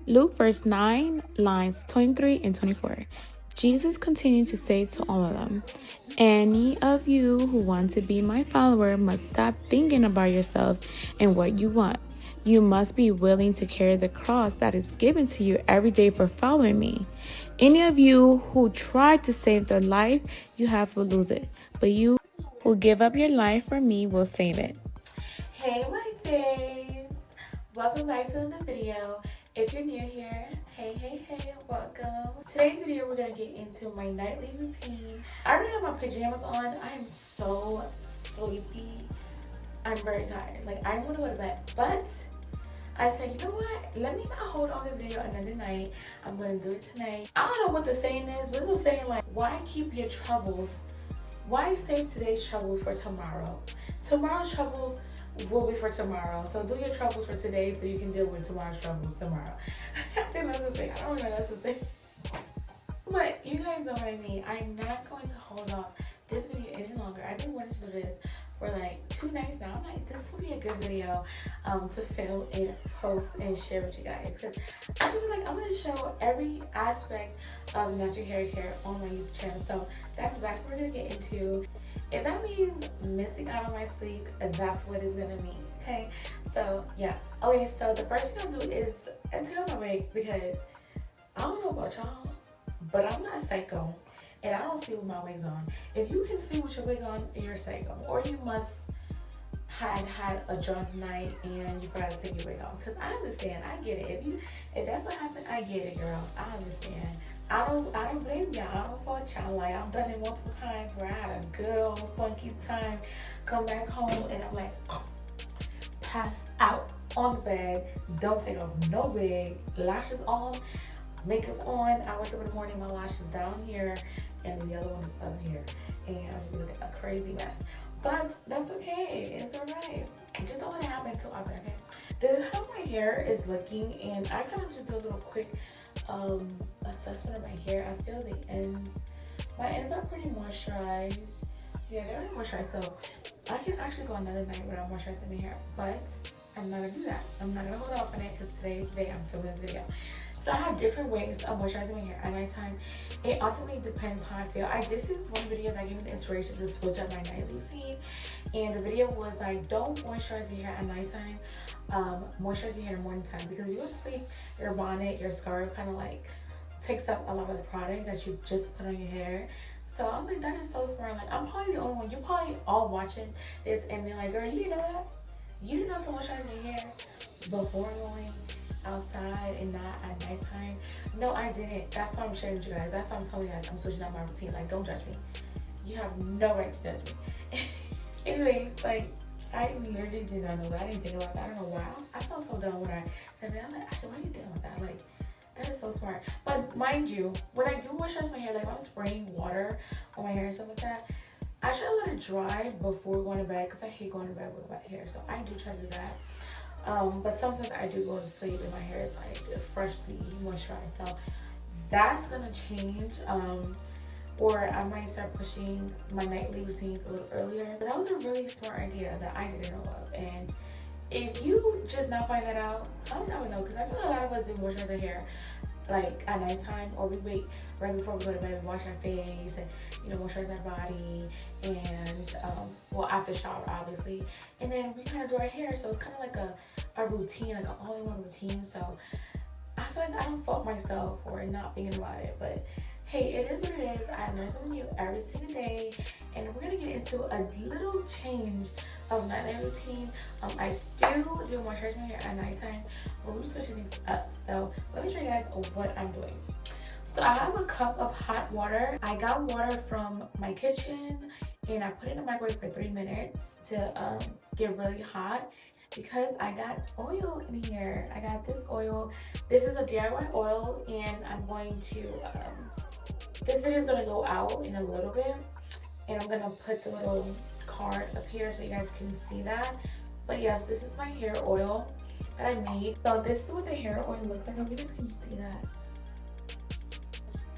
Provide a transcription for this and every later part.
Luke verse 9, lines 23 and 24. Jesus continued to say to all of them, "Any of you who want to be my follower must stop thinking about yourself and what you want. You must be willing to carry the cross that is given to you every day for following me. Any of you who try to save their life, you have to lose it. But you who give up your life for me will save it." Hey my faves! Welcome back to the video. If you're new here, hey, welcome. Today's video we're gonna get into my nightly routine. I already have my pajamas on. I am so sleepy. I'm very tired. Like, I want to go to bed, but I said, you know what? Let me not hold on this video another night. I'm gonna do it tonight. I don't know what the saying is, but it's a saying like, why keep your troubles? Why save today's troubles for tomorrow? Tomorrow's troubles will be for tomorrow. So do your troubles for today so you can deal with tomorrow's troubles tomorrow. I think that's the thing. I don't know that's the thing. But you guys know what I mean. I'm not going to hold off this video any longer. I've been wanting to do this for like 2 nights now. I'm like, this would be a good video to film and post and share with you guys. Because I just feel like I'm going to show every aspect of natural hair care on my YouTube channel. So that's exactly what we're going to get into. If that means missing out on my sleep, that's what it's gonna mean, okay? So yeah. Okay, so the first thing I'll do is until my wig, because I don't know about y'all, but I'm not a psycho and I don't sleep with my wigs on. If you can sleep with your wig on, you're a psycho, or you must had a drunk night and you forgot to take your wig off. Because I understand, I get it. If that's what happened, I get it, girl. I understand. I don't blame y'all. I don't fault y'all. Like, I've done it multiple times where I had a good old funky time, come back home and I'm like, pass out on the bed, don't take off no wig, lashes on, makeup on. I wake up in the morning, my lashes down here and the other one up here, and I just be looking a crazy mess. But that's okay, it's alright. Just don't let it happen too often, okay? This is how my hair is looking, and I kind of just do a little quick assessment of my hair. I feel the ends, my ends are pretty moisturized. Yeah, they're really moisturized, so I can actually go another night without moisturizing my hair, but I'm not gonna do that. I'm not gonna hold off on it because today's the day I'm filming this video. So I have different ways of moisturizing my hair at nighttime. It ultimately depends how I feel. I did see this one video that gave me the inspiration to switch up my nightly routine, and the video was like, don't moisturize your hair at nighttime, moisturize your hair in the morning time, because if you go to sleep, your bonnet, your scarf kind of like takes up a lot of the product that you just put on your hair. So I'm like, that is so smart. Like, I'm probably the only one. You're probably all watching this and being like, girl, you didn't know that? You didn't know to moisturize your hair before going outside and not at nighttime? No, I didn't. That's why I'm sharing with you guys. That's why I'm telling you guys I'm switching up my routine. Like, don't judge me. You have no right to judge me. Anyways, like, I literally did not know that. I didn't think about that. I don't know why. I felt so dumb when I said that. I'm like, actually, why are you thinking about that? Like, that is so smart. But mind you, when I do moisturize my hair, like if I'm spraying water on my hair and stuff like that, I try to let it dry before going to bed, because I hate going to bed with wet hair. So I do try to do that. But sometimes I do go to sleep and my hair is like freshly moisturized. So that's gonna change. Or I might start pushing my nightly routines a little earlier. But that was a really smart idea that I didn't know of. And if you just now find that out, I don't know, because I feel like a lot of us do moisturize our hair like at nighttime, or we wait right before we go to bed, we wash our face and, you know, moisturize our body, and well, after shower obviously, and then we kind of do our hair. So it's kind of like a routine, like an all-in-one routine. So I feel like I don't fault myself for not thinking about it, but hey, it is what it is. I learn something new every single day, and we're gonna get into a little change of nightly routine. I still do moisturize my hair at nighttime, but we're switching things up. So let me show you guys what I'm doing. So I have a cup of hot water. I got water from my kitchen, and I put it in the microwave for 3 minutes to get really hot, because I got oil in here. I got this oil. This is a DIY oil, and I'm going to this video is gonna go out in a little bit, and I'm gonna put the little card up here so you guys can see that. But yes, this is my hair oil that I made. So this is what the hair oil looks like. I hope you guys can see that.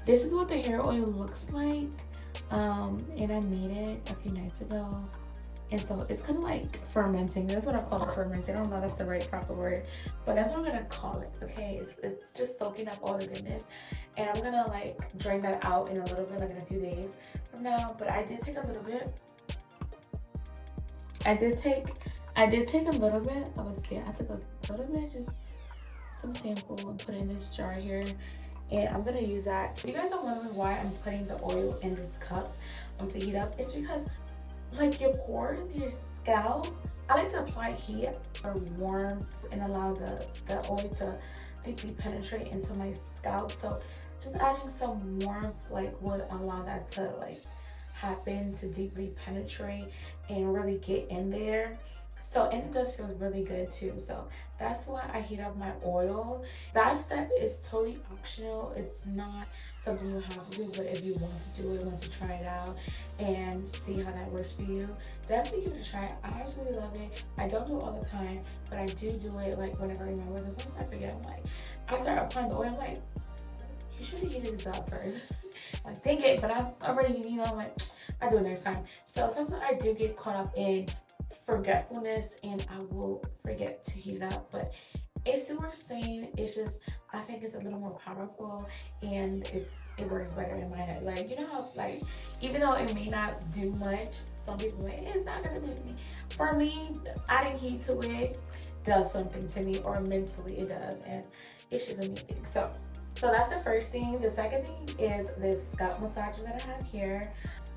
This is what the hair oil looks like, and I made it a few nights ago, and so it's kind of like fermenting. That's what I call it, fermenting. I don't know if that's the right proper word, but that's what I'm gonna call it. Okay, it's just soaking up all the goodness, and I'm gonna like drain that out in a little bit, like in a few days from now. But I did take a little bit. I did take a little bit of a scale. I took a little bit, just some sample, and put it in this jar here, and I'm gonna use that. If you guys are wondering why I'm putting the oil in this cup to heat up, it's because like your pores, your scalp, I like to apply heat or warm and allow the oil to deeply penetrate into my scalp. So just adding some warmth like would allow that to like happen, to deeply penetrate and really get in there. So, and it does feel really good too. So that's why I heat up my oil. That step is totally optional. It's not something you have to do, but if you want to do it, want to try it out and see how that works for you, definitely give it a try. I absolutely love it. I don't do it all the time, but I do it like whenever I remember. Because sometimes I forget. I'm like, I start applying the oil. I'm like, you should have heated this up first. Like, dang it, but I'm already, you know, I'm like, I'll do it next time. So sometimes I do get caught up in forgetfulness and I will forget to heat it up, but it's still worth saying. It's just, I think it's a little more powerful and it works better in my head. Like, you know how, like, even though it may not do much, some people are like, it's not gonna do anything. For me, adding heat to it does something to me, or mentally it does, and it's just amazing. So that's the first thing. The second thing is this scalp massager that I have here.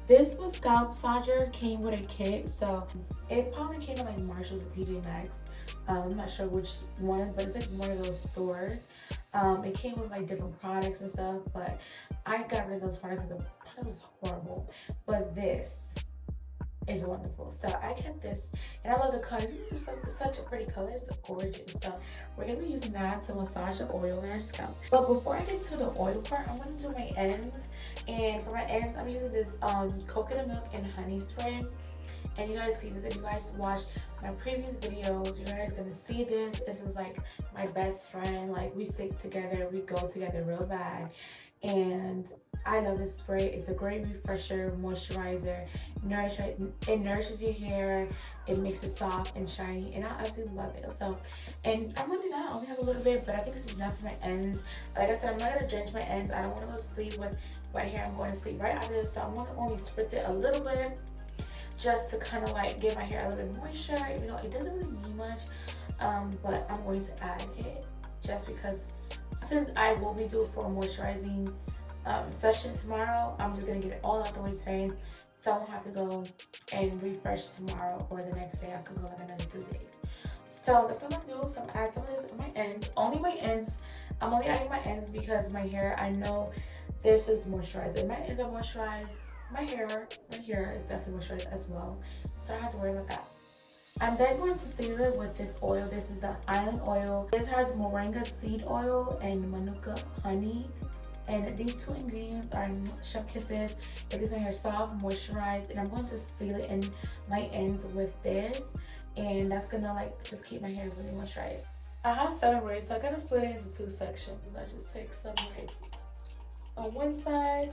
This scalp massager came with a kit, so it probably came in like Marshalls or TJ Maxx. I'm not sure which one, but it's like one of those stores. It came with like different products and stuff, but I got rid of those products because the product was horrible. But this is wonderful. So I kept this, and I love the color. It's such a pretty color. It's gorgeous. So we're gonna be using that to massage the oil in our scalp. But before I get to the oil part, I'm gonna do my ends. And for my ends, I'm using this coconut milk and honey spray. And you guys see this. If you guys watched my previous videos, you guys gonna see this. This is like my best friend. Like, we stick together, we go together real bad. And I love this spray. It's a great refresher, moisturizer. It nourishes your hair. It makes it soft and shiny, and I absolutely love it. So, and I'm running out. I only have a little bit, but I think this is enough for my ends. Like I said, I'm not gonna drench my ends. I don't want to go to sleep with wet hair. I'm going to sleep right after this, so I'm gonna only spritz it a little bit, just to kind of like give my hair a little bit moisture. Even though it doesn't really need much, but I'm going to add it just because, since I will be due for a moisturizing session tomorrow, I'm just gonna get it all out the way today, so I won't have to go and refresh tomorrow or the next day. I could go like another 3 days. So that's what I'm gonna do. So I'm gonna add some of this on my ends. Only my ends. I'm only adding my ends because my hair, I know this is moisturized. My ends are moisturized. My hair is definitely moisturized as well, so I don't have to worry about that. I'm then going to seal it with this oil. This is the island oil. This has moringa seed oil and manuka honey. And these two ingredients are chef kisses. It gets my hair soft, moisturized, and I'm going to seal it in my ends with this. And that's gonna like just keep my hair really moisturized. I have 7 braids, so I gotta split it into 2 sections. I just take some braids on one side.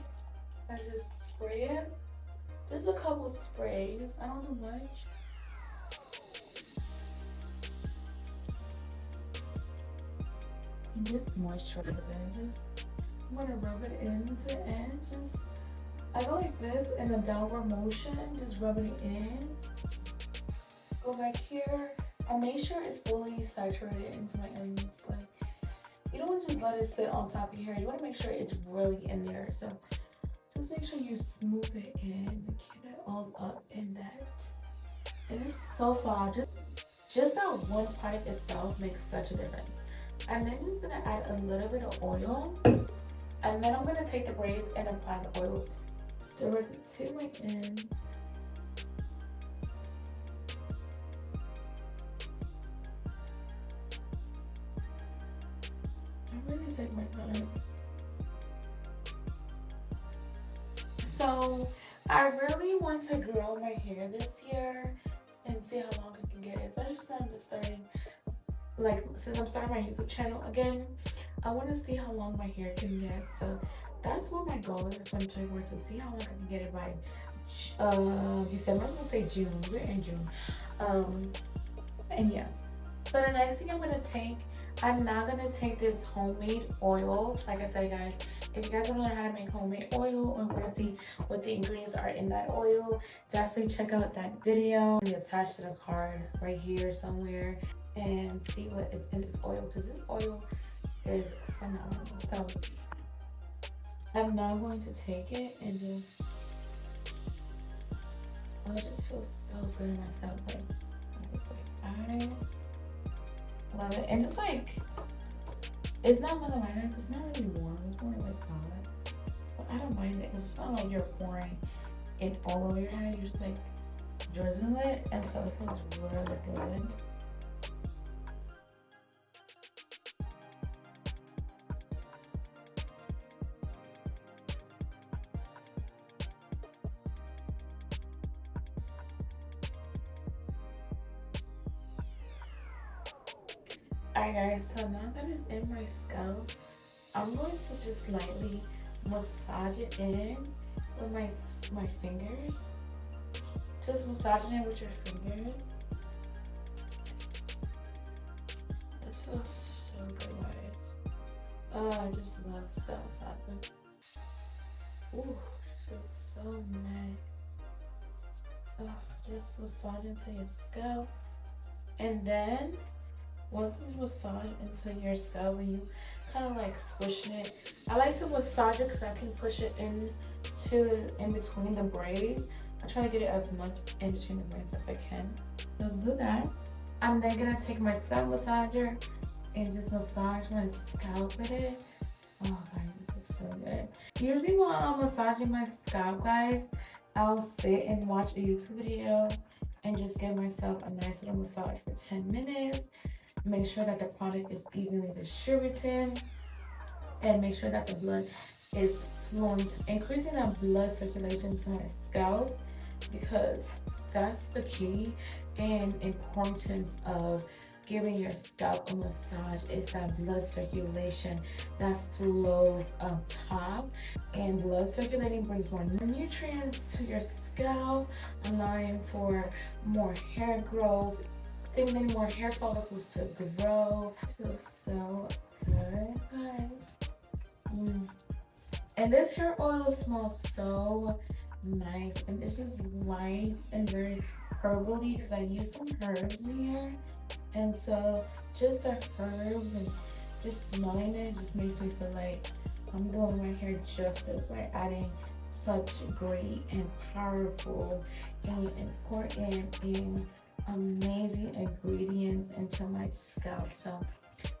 I just spray it. Just a couple sprays. I don't do much. And just moisturize it. I'm gonna rub it into the end. Just, I go like this in a downward motion, just rubbing it in. Go back here and make sure it's fully saturated into my ends. Like, you don't want to just let it sit on top of your hair. You want to make sure it's really in there. So just make sure you smooth it in, get it all up in that. And it's so soft. Just that one product itself makes such a difference. And then I'm just gonna add a little bit of oil. And then I'm gonna take the braids and apply the oil directly to my end. I really take my time. So I really want to grow my hair this year and see how long I can get it. Especially since I'm just starting, like, since I'm starting my YouTube channel again, I want to see how long my hair can get. So that's what my goal is for 2024, to see how long I can get it by December. I was gonna say June. We're in June. And yeah. So the next thing I'm gonna take, I'm not gonna take this homemade oil. Like I said, guys, if you guys want to learn how to make homemade oil or want to see what the ingredients are in that oil, definitely check out that video. I'll be attached to the card right here somewhere and see what is in this oil, because this oil is phenomenal. So I'm now going to take it and just, I just feel so good in myself. Like I love it. And it's like, it's not like, it's not really warm, it's more like hot. But I don't mind it because it's not like you're pouring it all over your head, you're just like drizzling it, and so it feels really good. Alright guys, so now that it's in my scalp, I'm going to just lightly massage it in with my fingers. Just massaging it with your fingers. This feels so good, guys. Oh, I just love scalp massaging. Ooh, this feels so nice. Oh, just massaging to your scalp. And then once it's massaged into your scalp and you kind of like squishing it, I like to massage it because I can push it in between the braids. I try to get it as much in between the braids as I can. So do that. I'm then gonna take my scalp massager and just massage my scalp with it. Oh guys, this is so good. Usually while I'm massaging my scalp, guys, I'll sit and watch a YouTube video and just give myself a nice little massage for 10 minutes. Make sure that the product is evenly distributed and make sure that the blood is flowing, increasing that blood circulation to my scalp, because that's the key and importance of giving your scalp a massage is that blood circulation that flows up top. And blood circulating brings more nutrients to your scalp, allowing for more hair growth, stimulating more hair follicles to grow. It feels so good, guys. And this hair oil smells so nice, and this is light and very herbally because I use some herbs in here, and so just the herbs and just smelling it just makes me feel like I'm doing my hair justice by adding such great and powerful and important and amazing ingredients into my scalp. So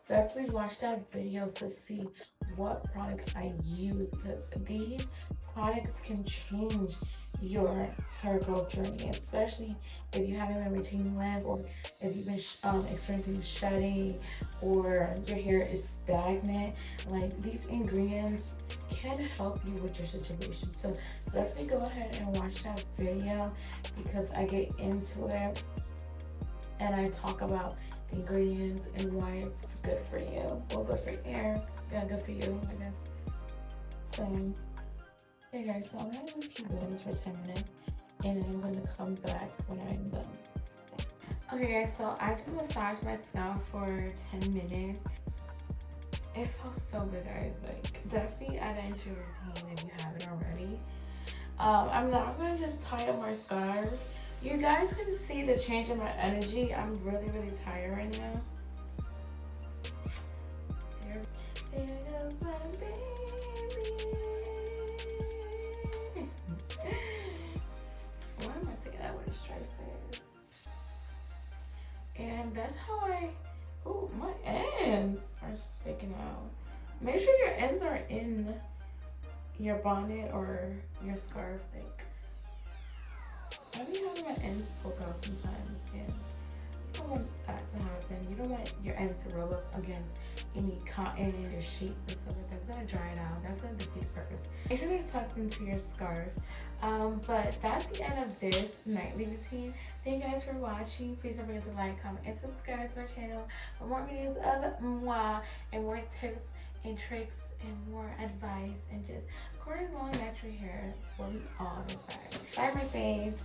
definitely watch that video to see what products I use, because these products can change your hair growth journey, especially if you haven't been retaining length, or if you've been experiencing shedding, or your hair is stagnant. Like, these ingredients can help you with your situation. So definitely go ahead and watch that video because I get into it and I talk about the ingredients and why it's good for you. Well, good for your hair. Yeah, good for you, I guess. So, hey guys, so I'm gonna just keep doing this for 10 minutes and then I'm gonna come back when I'm done. Okay guys, so I just massaged my scalp for 10 minutes. It felt so good, guys. Like, definitely add that into your routine if you haven't already. I'm now gonna just tie up my scarf. You guys can see the change in my energy. I'm really, really tired right now. There goes my baby. Why am I thinking that with a straight face? And that's how ooh, my ends are sticking out. Make sure your ends are in your bonnet or your scarf. Like, I be having my ends poke out sometimes, and you don't want that to happen. You don't want your ends to rub up against any cotton or sheets and stuff like that. It's gonna dry it out. That's gonna defeat the purpose. Make sure to tuck into your scarf. But that's the end of this nightly routine. Thank you guys for watching. Please don't forget to like, comment, and subscribe to our channel for more videos of moi and more tips and tricks and more advice and just Curly long natural hair, what we all desire. Dye my face.